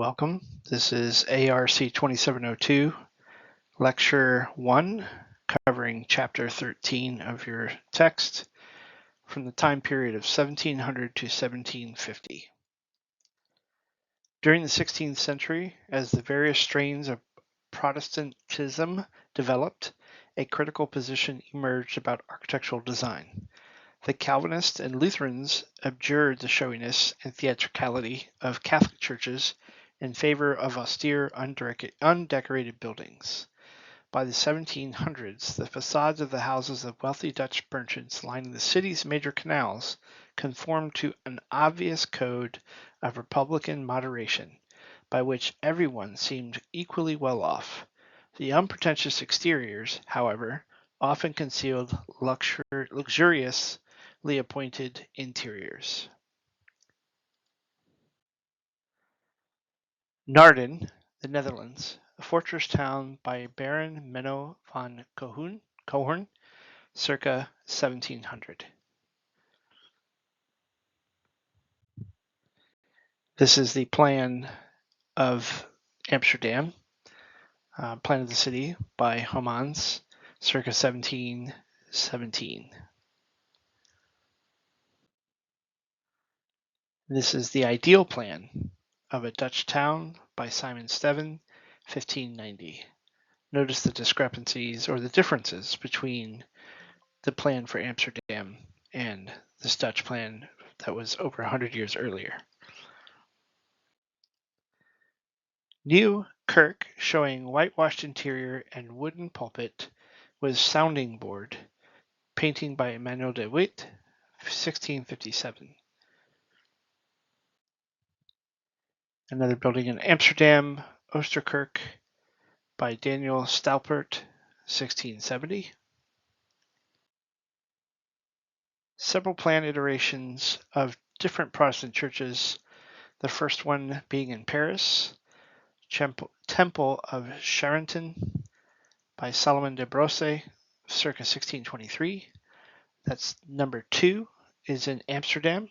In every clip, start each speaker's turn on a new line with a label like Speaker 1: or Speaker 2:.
Speaker 1: Welcome. This is ARC 2702, Lecture 1, covering Chapter 13 of your text from the time period of 1700 to 1750. During the 16th century, as the various strains of Protestantism developed, a critical position emerged about architectural design. The Calvinists and Lutherans abjured the showiness and theatricality of Catholic churches in favor of austere, undecorated buildings. By the 1700s, the facades of the houses of wealthy Dutch merchants lining the city's major canals conformed to an obvious code of republican moderation, by which everyone seemed equally well off. The unpretentious exteriors, however, often concealed luxuriously appointed interiors. Naarden, the Netherlands, a fortress town by Baron Menno van Cohorn, circa 1700. This is the plan of Amsterdam, plan of the city by Homans, circa 1717. This is the ideal plan of a Dutch town by Simon Steven, 1590. Notice the discrepancies or the differences between the plan for Amsterdam and this Dutch plan that was over 100 years earlier. New Kirk, showing whitewashed interior and wooden pulpit with sounding board, painting by Emmanuel de Witt, 1657. Another building in Amsterdam, Oosterkerk, by Daniel Stalpert, 1670. Several plan iterations of different Protestant churches, the first one being in Paris, Temple of Charenton by Solomon de Brosse, circa 1623. That's number 2 is in Amsterdam,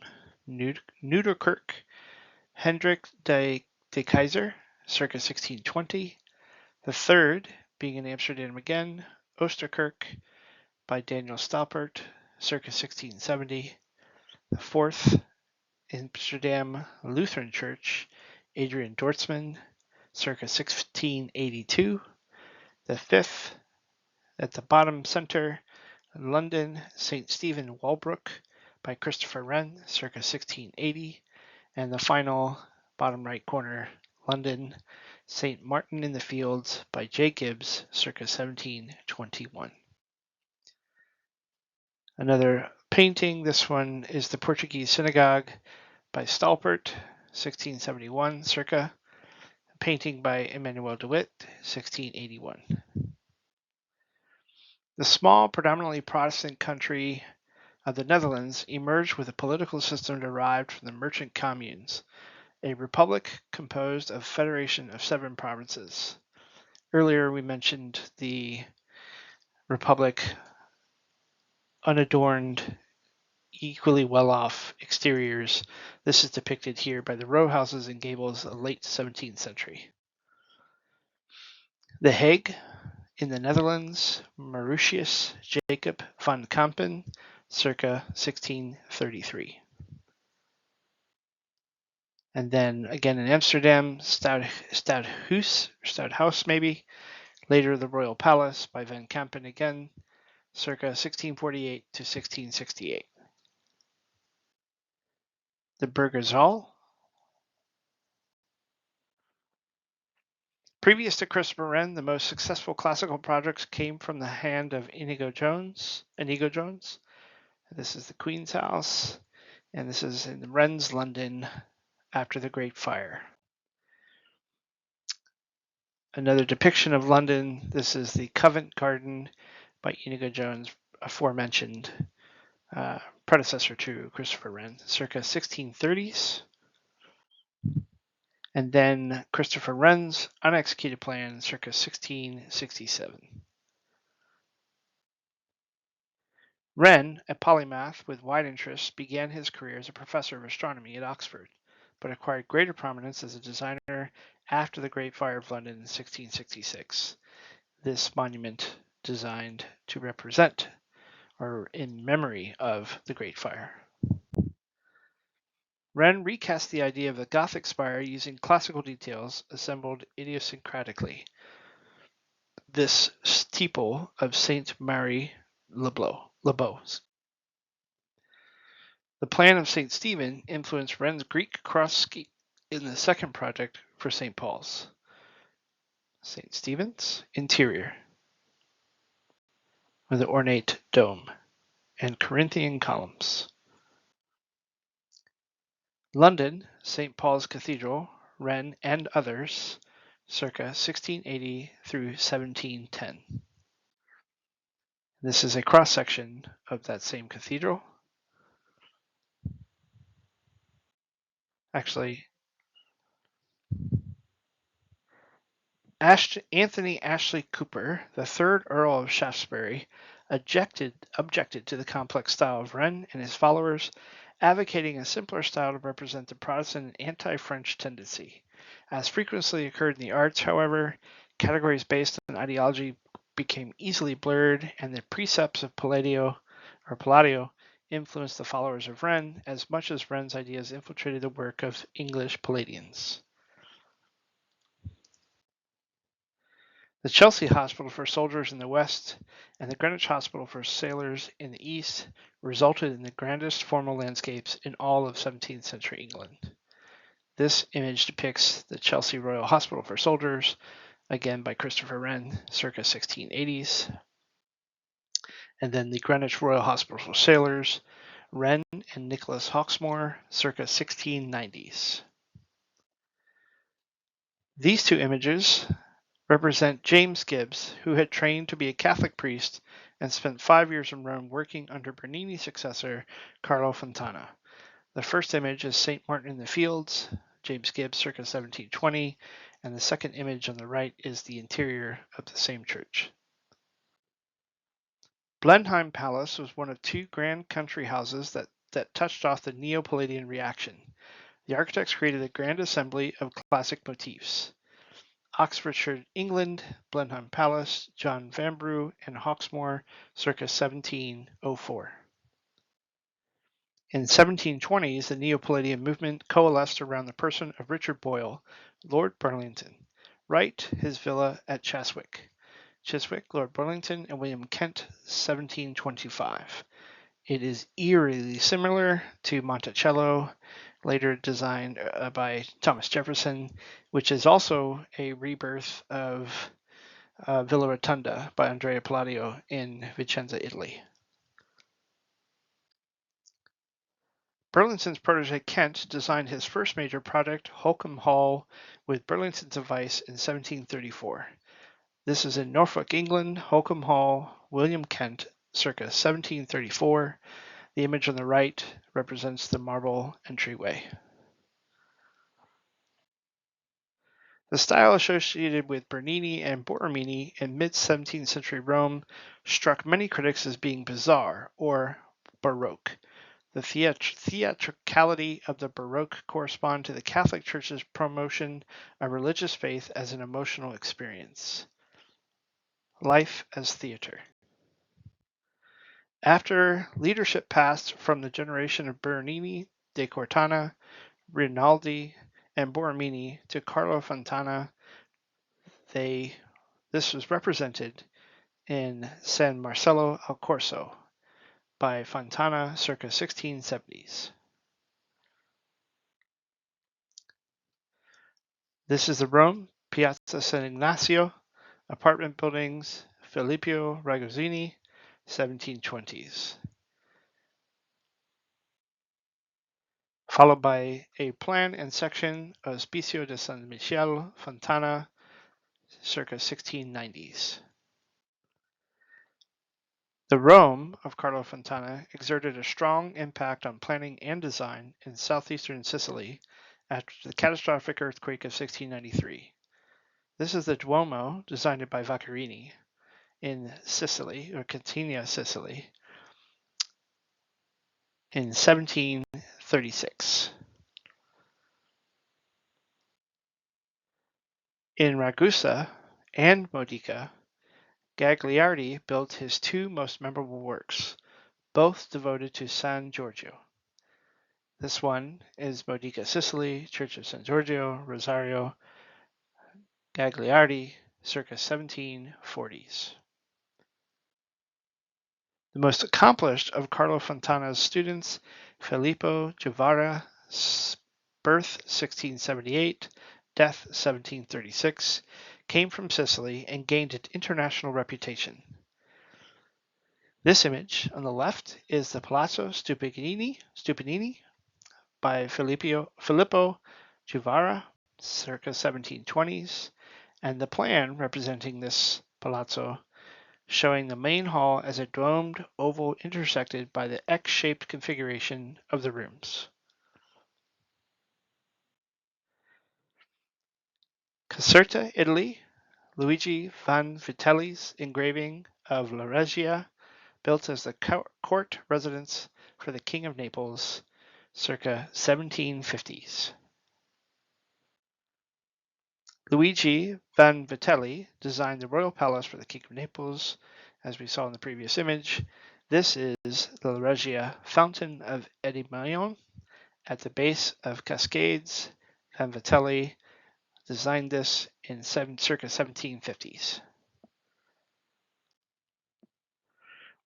Speaker 1: Nuderkerk, Hendrik de Keyser, circa 1620. The third, being in Amsterdam again, Oosterkerk by Daniel Stalpert, circa 1670. The fourth, Amsterdam Lutheran Church, Adrian Dortzman, circa 1682. The fifth, at the bottom center, London, St. Stephen Walbrook by Christopher Wren, circa 1680. And the final, bottom right corner, London, St. Martin in the Fields by J. Gibbs, circa 1721. Another painting, this one is the Portuguese Synagogue by Stalpert, 1671, circa. A painting by Emmanuel de Witt, 1681. The small, predominantly Protestant country of the Netherlands emerged with a political system derived from the merchant communes, a republic composed of a federation of 7 provinces. Earlier we mentioned the republic, unadorned, equally well-off exteriors. This is depicted here by the row houses and gables of the late 17th century. The Hague in the Netherlands, Mauritius Jacob van Kampen, circa 1633. And then again in Amsterdam, Stadhuis maybe, later the Royal Palace by Van Kampen again, circa 1648 to 1668. The Burgerzaal. Previous to Christopher Wren, the most successful classical projects came from the hand of Inigo Jones. This is the Queen's House, and this is in Wren's London after the Great Fire. Another depiction of London, this is the Covent Garden by Inigo Jones, aforementioned predecessor to Christopher Wren, circa 1630s. And then Christopher Wren's unexecuted plan, circa 1667. Wren, a polymath with wide interests, began his career as a professor of astronomy at Oxford, but acquired greater prominence as a designer after the Great Fire of London in 1666. This monument designed to represent or in memory of the Great Fire. Wren recast the idea of the Gothic spire using classical details assembled idiosyncratically. This steeple of Saint Mary le Beau. The plan of St. Stephen influenced Wren's Greek cross scheme in the second project for St. Paul's. St. Stephen's interior with the ornate dome and Corinthian columns. London, St. Paul's Cathedral, Wren and others, circa 1680 through 1710. This is a cross-section of that same cathedral. Actually, Anthony Ashley Cooper, the third Earl of Shaftesbury, objected to the complex style of Wren and his followers, advocating a simpler style to represent the Protestant and anti-French tendency. As frequently occurred in the arts, however, categories based on ideology became easily blurred, and the precepts of Palladio influenced the followers of Wren as much as Wren's ideas infiltrated the work of English Palladians. The Chelsea Hospital for soldiers in the west and the Greenwich Hospital for sailors in the east resulted in the grandest formal landscapes in all of 17th century England. This image depicts the Chelsea Royal Hospital for soldiers, again by Christopher Wren, circa 1680s. And then the Greenwich Royal Hospital for sailors, Wren and Nicholas Hawksmoor, circa 1690s. These two images represent James Gibbs, who had trained to be a Catholic priest and spent 5 years in Rome working under Bernini's successor, Carlo Fontana. The first image is St. Martin in the Fields, James Gibbs circa 1720, and the second image on the right is the interior of the same church. Blenheim Palace was one of two grand country houses that touched off the Neo-Palladian reaction. The architects created a grand assembly of classic motifs. Oxfordshire, England, Blenheim Palace, John Vanbrugh and Hawksmoor, circa 1704. In the 1720s, the Neo-Palladian movement coalesced around the person of Richard Boyle, Lord Burlington. Wright, his villa at Chiswick, Lord Burlington, and William Kent, 1725. It is eerily similar to Monticello, later designed by Thomas Jefferson, which is also a rebirth of Villa Rotunda by Andrea Palladio in Vicenza, Italy. Burlington's protege Kent designed his first major project, Holkham Hall, with Burlington's advice in 1734. This is in Norfolk, England, Holkham Hall, William Kent, circa 1734. The image on the right represents the marble entryway. The style associated with Bernini and Borromini in mid-17th century Rome struck many critics as being bizarre or Baroque. The theatricality of the Baroque correspond to the Catholic Church's promotion of religious faith as an emotional experience. Life as theater. After leadership passed from the generation of Bernini, de Cortana, Rinaldi, and Borromini to Carlo Fontana, this was represented in San Marcello al Corso by Fontana circa 1670s. This is the Rome, Piazza San Ignazio, apartment buildings, Filippo Ragusini, 1720s. Followed by a plan and section of Ospicio de San Michele Fontana, circa 1690s. The Rome of Carlo Fontana exerted a strong impact on planning and design in southeastern Sicily after the catastrophic earthquake of 1693. This is the Duomo designed by Vaccarini in Sicily, or Catania, Sicily, in 1736. In Ragusa and Modica, Gagliardi built his two most memorable works, both devoted to San Giorgio. This one is Modica, Sicily, Church of San Giorgio, Rosario, Gagliardi, circa 1740s. The most accomplished of Carlo Fontana's students, Filippo Juvara, birth 1678, death 1736, came from Sicily and gained an international reputation. This image on the left is the Palazzo Stupinini by Filippo Juvara, circa 1720s, and the plan representing this palazzo showing the main hall as a domed oval intersected by the X-shaped configuration of the rooms. Caserta, Italy, Luigi Vanvitelli's engraving of La Regia, built as the court residence for the King of Naples, circa 1750s. Luigi Vanvitelli designed the royal palace for the King of Naples, as we saw in the previous image. This is the La Regia Fountain of Endymion at the base of Cascades. Vanvitelli designed this in circa 1750s.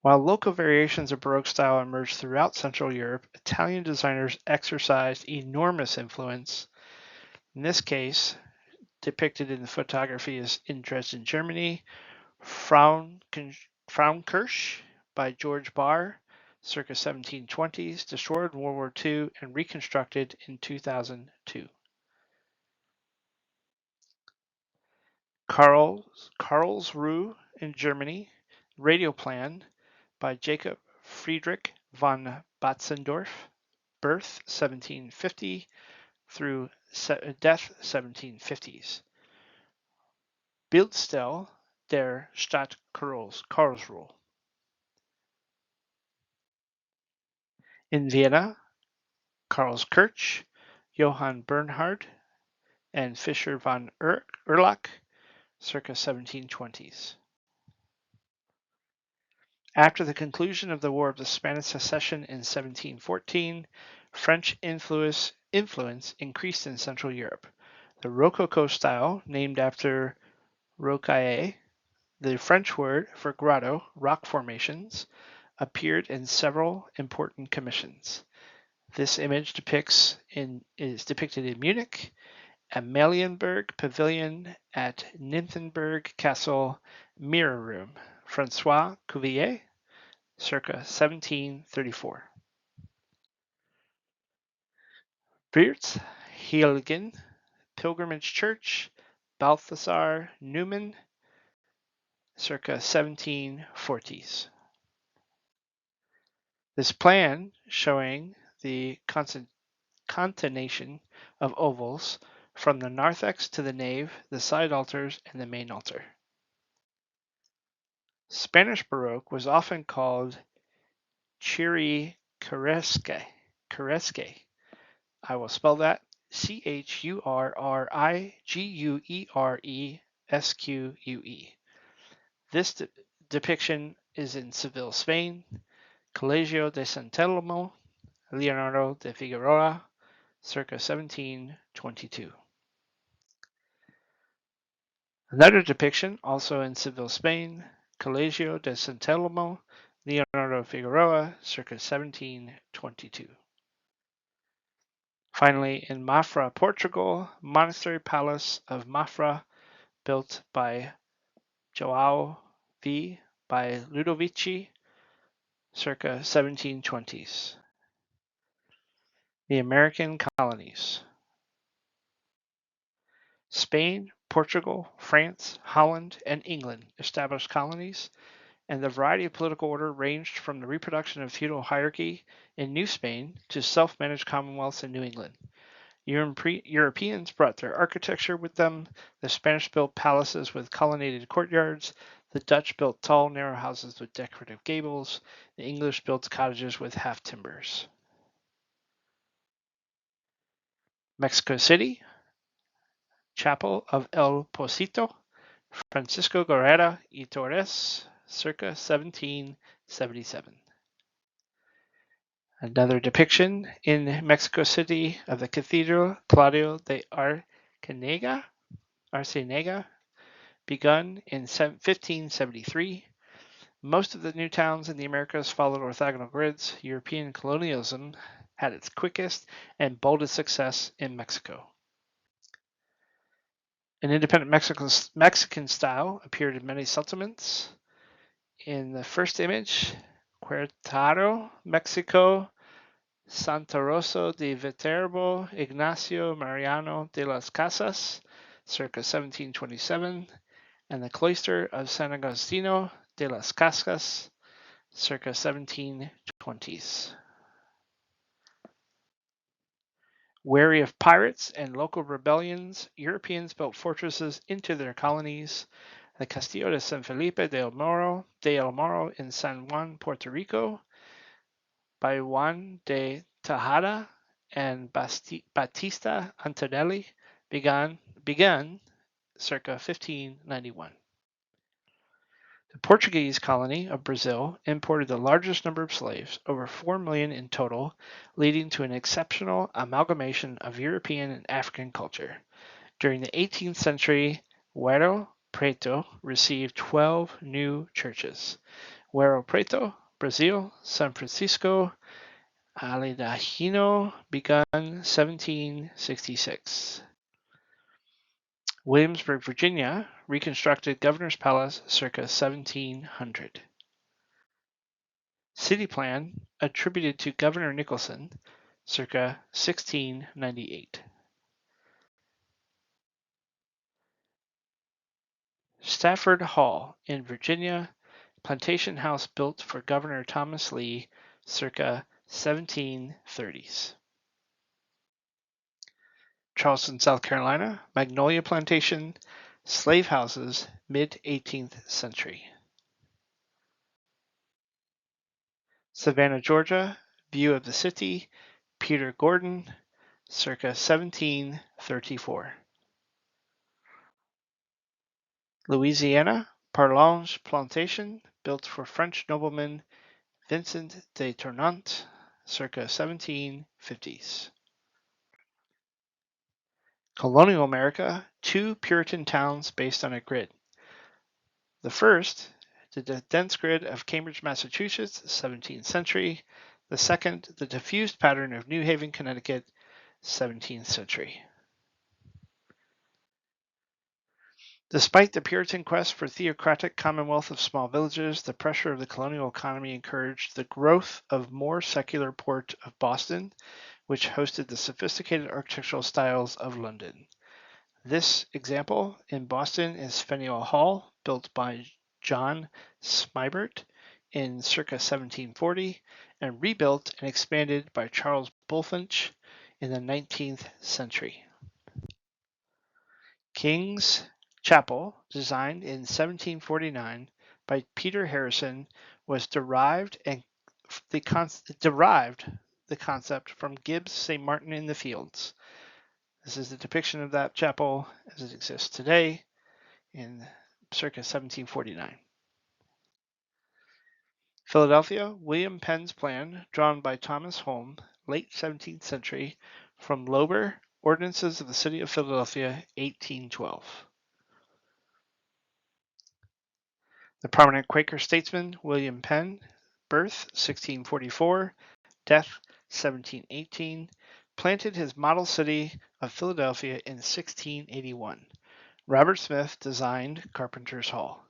Speaker 1: While local variations of Baroque style emerged throughout Central Europe, Italian designers exercised enormous influence. In this case, depicted in the photography is in Dresden, Germany, Frauenkirch by George Barr, circa 1720s, destroyed in World War II and reconstructed in 2002. Karlsruhe in Germany, Radioplan by Jacob Friedrich von Batzendorf, birth 1750 through death 1750s. Bildstel der Stadt Karlsruhe. In Vienna, Karlskirch, Johann Bernhard, and Fischer von Erlach, circa 1720s. After the conclusion of the War of the Spanish Succession in 1714, French influence increased in Central Europe. The Rococo style, named after rocaille, the French word for grotto, rock formations, appeared in several important commissions. This image is depicted in Munich, Amalienburg Pavilion at Nymphenburg Castle Mirror Room, Francois Cuvier, circa 1734. Heiligen Pilgrimage Church, Balthasar Neumann, circa 1740s. This plan, showing the continuation of ovals from the narthex to the nave, the side altars, and the main altar. Spanish Baroque was often called Churrigueresque. I will spell that Churrigueresque. This depiction is in Seville, Spain, Colegio de San Telmo, Leonardo de Figueroa, circa 1722. Another depiction, also in Seville, Spain, Colegio de San Telmo, Leonardo Figueroa, circa 1722. Finally, in Mafra, Portugal, Monastery Palace of Mafra, built by João V. by Ludovici, circa 1720s. The American colonies. Spain, Portugal, France, Holland, and England established colonies, and the variety of political order ranged from the reproduction of feudal hierarchy in New Spain to self-managed commonwealths in New England. Europeans brought their architecture with them. The Spanish built palaces with colonnaded courtyards. The Dutch built tall, narrow houses with decorative gables. The English built cottages with half timbers. Mexico City, Chapel of El Pocito, Francisco Guerrera y Torres, circa 1777. Another depiction in Mexico City of the Cathedral Claudio de Arcenega, begun in 1573. Most of the new towns in the Americas followed orthogonal grids. European colonialism had its quickest and boldest success in Mexico. An independent Mexican style appeared in many settlements. In the first image, Querétaro, Mexico, Santa Rosa de Viterbo, Ignacio Mariano de las Casas, circa 1727, and the cloister of San Agostino de las Casas, circa 1720s. Wary of pirates and local rebellions, Europeans built fortresses into their colonies. The Castillo de San Felipe de El Morro in San Juan, Puerto Rico, by Juan de Tejada and Batista Antonelli, began circa 1591. The Portuguese colony of Brazil imported the largest number of slaves, over 4 million in total, leading to an exceptional amalgamation of European and African culture. During the 18th century, Ouro Preto received 12 new churches. Ouro Preto, Brazil, San Francisco, Alejandro begun 1766. Williamsburg, Virginia, reconstructed Governor's Palace circa 1700. City plan attributed to Governor Nicholson circa 1698. Stafford Hall in Virginia, plantation house built for Governor Thomas Lee circa 1730s. Charleston, South Carolina, Magnolia Plantation, slave houses, mid-18th century. Savannah, Georgia, view of the city, Peter Gordon, circa 1734. Louisiana, Parlange Plantation, built for French nobleman Vincent de Tournant, circa 1750s. Colonial America, 2 Puritan towns based on a grid. The first, the dense grid of Cambridge, Massachusetts, 17th century. The second, the diffused pattern of New Haven, Connecticut, 17th century. Despite the Puritan quest for theocratic commonwealth of small villages, the pressure of the colonial economy encouraged the growth of more secular port of Boston, which hosted the sophisticated architectural styles of London. This example in Boston is Faneuil Hall, built by John Smibert in circa 1740, and rebuilt and expanded by Charles Bulfinch in the 19th century. King's Chapel, designed in 1749 by Peter Harrison, was derived the concept from Gibbs' St. Martin in the Fields. This is the depiction of that chapel as it exists today in circa 1749. Philadelphia, William Penn's plan, drawn by Thomas Home, late 17th century, from Lober, Ordinances of the City of Philadelphia, 1812. The prominent Quaker statesman William Penn, birth 1644, death 1718, planted his model city of Philadelphia in 1681. Robert Smith designed Carpenter's Hall,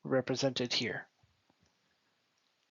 Speaker 1: represented here.